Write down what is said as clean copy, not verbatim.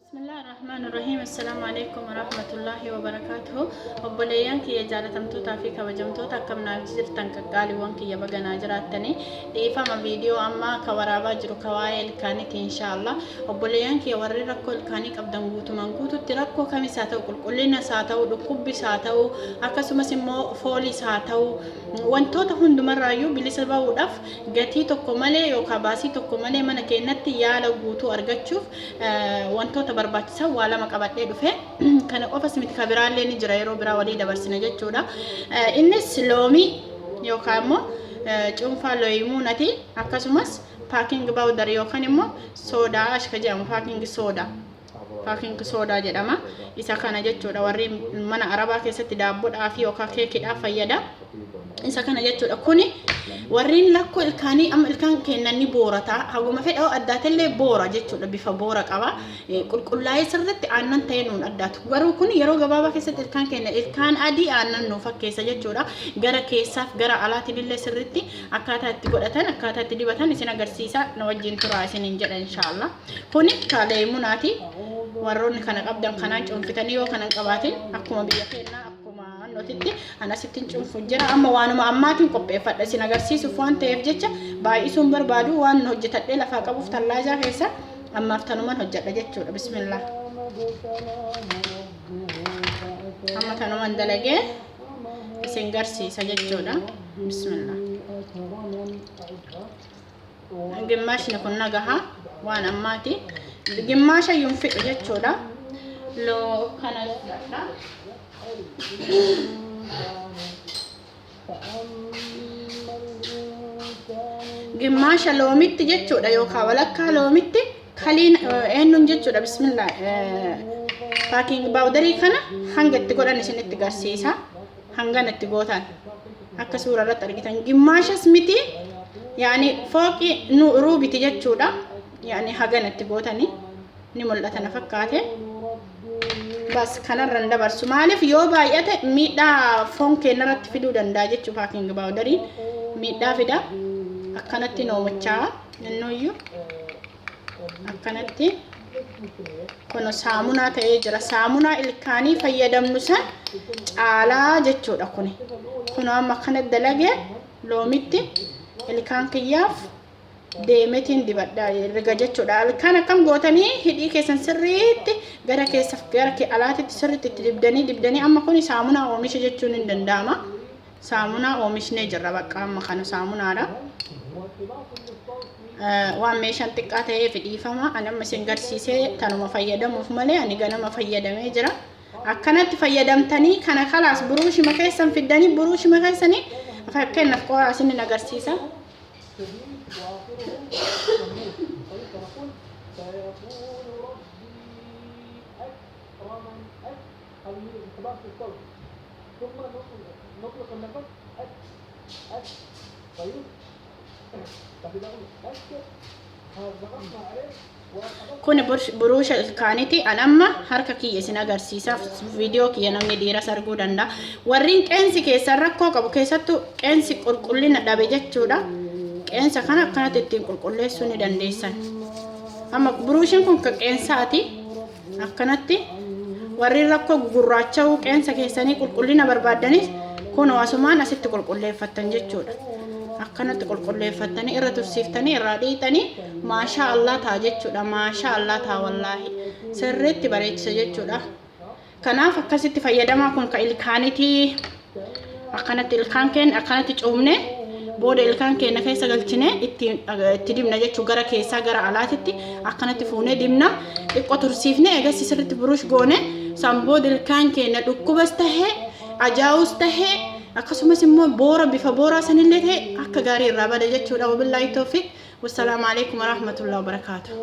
بسم الله الرحمن الرحيم. السلام عليكم ورحمة الله وبركاته. وبليان كي جالتم توتا في كوجمتوتا كم ناجر تنكالي وان كي يبغى ناجراتني ديفا ما فيديو أما كورابا جرو كوايل كانت إن شاء الله. وبليان كي وري ركول كانك أبدان غوتو منغوتو تركو كمي ساتو كلنا ساتو دكوب ساتو أكاسو مسمو فولي ساتو وانتوتا هندو مرايو بلسبا ودف جاتي تكمله يوكاباسي تكمله من كينتي يالا غوتو أرجتشوف وانتوتا barbaachisa waa lama qabadhee dhufe kana qofa simit kabiraallee ni jira yeroo biraa walii dabarsina jechuudha. Innis loomii yookaan immoo cuunfaa looyimuunati akkasumas paaking bawdar yookaan immoo soodaa ashka jedhamu paaking soodaa jedhama. Isa kana jechuudha warri mana arabaa keessatti daabboodhaa fi yookaan keekiidhaaf fayyada. Isa kana jechuudha kuni warreen lakkoo ilkaanii amma ilkaan kennanii boorata haguma fedhoo addaatellee boora jechuudha bifa boora qaba qulqullaa'ee sirriitti aannan ta'ee nuun addaatu garuu kun yeroo gabaabaa keessatti ilkaan kenna ilkaan adii aannan nuu fakkeessa jechuudha gara keessaaf gara alaatiin illee sirriitti akkaataa itti godhatan akkaataa itti dibatan isin agarsiisa na wajjin turaa isiniin jedha inshallah kuni kaaleemunaati warroonni kana qabdan kanaan cuunfitanii yoo kanan qabaatin akkuma biyya keenyaa notitti anasittiin cuunfu jira amma waanuma ammaatiin qopheeffadha isin agarsiisuuf waan ta'eef jecha baay'isuun barbaadu waan hojjetadhee lafaa qabuuf tallaajaa keessa ammaaf tanumaan hojjedha jechuudha. Bismillah amma tanumaan dalagee isin garsiisa jechuudha. Bismillah gimmaashni kun nagaha waan ammaati gimmaasha yunfi'u jechuudha. Loo kana fudhadha gimmaasha loomitti jechuudha yookaan walakkaa loomitti kaliin eenyuun jechuudha. Bismillah paaking bawdarii kana hanga itti godhan isinitti garsiisa hangan itti gootan akka suura irratti argitan gimmaashas miti yaani fooqi ruubiti jechuudha yaani hagan itti gootanii ni mul'ata na fakkaate. Bas kanarran dabarsu maaliif yoo baay'ate miidhaa foon keenyarratti fiduu danda'a jechuudha. Paaking bawdarii miidhaa fida akkanatti noomachaa innooyyuu akkanatti kun saamunaa ta'ee jira. Saamunaa ilkaanii fayyadamnu san caalaa jechuudha. Kun amma kana dalagee loomitti ilkaan kiyyaaf deemetiin dibadha erga jechuudha. Ilkaan akkam gootanii hidhii keessan sirriitti gara keessaaf gara alaatitti sirriitti itti dibdanii amma kun saamunaa oomisha jechuun hin danda'ama. Saamunaa oomishnee jirra bakka amma kana saamunaadha. Waan meeshaan xiqqaa ta'ee fidhiifama ani amma isin garsiisee tanuma fayyadamuuf malee ani ganama fayyadamee jira. Akkanatti fayyadamtanii kana kalaas buruushima keessan fiddanii buruushima keessanii fakkeenyaaf qoraa isin agarsiisa. Kun buruusha ilkaaniiti anamma harka kiyya isin agarsiisaaf viidiyoo kiyya namni dhiiras arguu danda'a. Warreen qeensi keessan rakkoo qabu keessattuu qeensi qulqullina dhabe jechuudha. Qeensa kana akkanatti ittiin qulqulleessuu ni dandeessan. Amma buruushin kun qeensaati akkanatti warreen rakkoo gurraacha'uu qeensa keessanii qulqullina barbaadanis kun asumaan asitti qulqulleeffattan jechuudha. Akkanatti qulqulleeffattanii irra tursiiftanii irraa dhiitanii maasha Allah taa jechuudha. Maasha Allah taa wallaahi sirriitti bareechisa jechuudha. Kanaaf akkasitti fayyadamaa kun ka ilkaaniiti akkanatti ilkaan keenya akkanatti cuumne booda ilkaan keenya keessa galchine itti dibna jechuudha. Gara keessaa gara alaatitti akkanatti fuunee dibna xiqqoo tursiifne eegas sirriitti buruush goone sanbooda ilkaan keenya dhukkubas tahee ajaa'us tahee akkasumas immoo boora bifa booraa sanillee ta'e akka gaarii irraa bada jechuudha. Wabillaahi tawfiiq. Wassalaamu alaykum warahmatullahi wabarakaatuh.